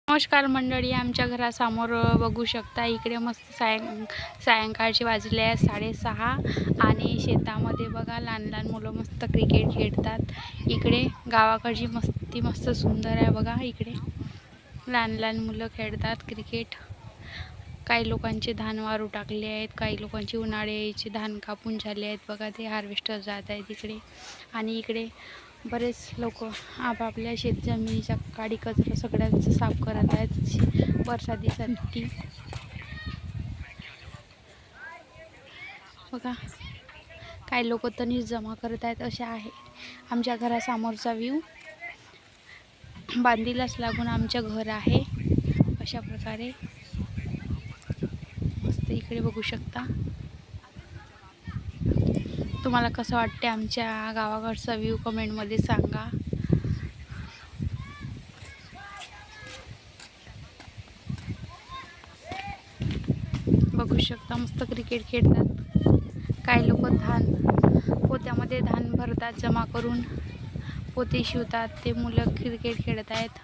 नमस्कार मंडळी, आमच्या घरासमोर बघू शकता. इकडे मस्त सायंकाळचे वाजले आहे 6:30 आणि शेतामध्ये बघा लहान लहान मुलं मस्त क्रिकेट खेळतात. इकडे गावाकडची मस्त सुंदर आहे बघा. इकडे लहान लहान मुलं खेळतात क्रिकेट. काही लोकांचे धान वारू टाकले आहेत, काही लोकांचे उन्हाळ्याचे धान कापून झाले आहेत बघा. ते हार्वेस्टर जात आहेत इकडे. आणि इकडे बरेच लोक आपापल्या शेतजमिनीचा काडी कचरा सगळ्यांचं साफ करत आहेत बरसातीसाठी बघा. काही लोक तणीस जमा करत आहेत. अशा आहे आमच्या घरासमोरचा व्ह्यू. बांधीलाच लागून आमचं घर आहे. अशा प्रकारे मस्त इकडे बघू शकता. तुम्हाला कसं वाटते आमच्या गावाकडचा व्ह्यू कमेंटमध्ये सांगा. बघू शकता मस्त क्रिकेट खेळतात. काही लोक पोत्यामध्ये धान भरतात, जमा करून पोते शिवतात. ते मुलं क्रिकेट खेळत आहेत.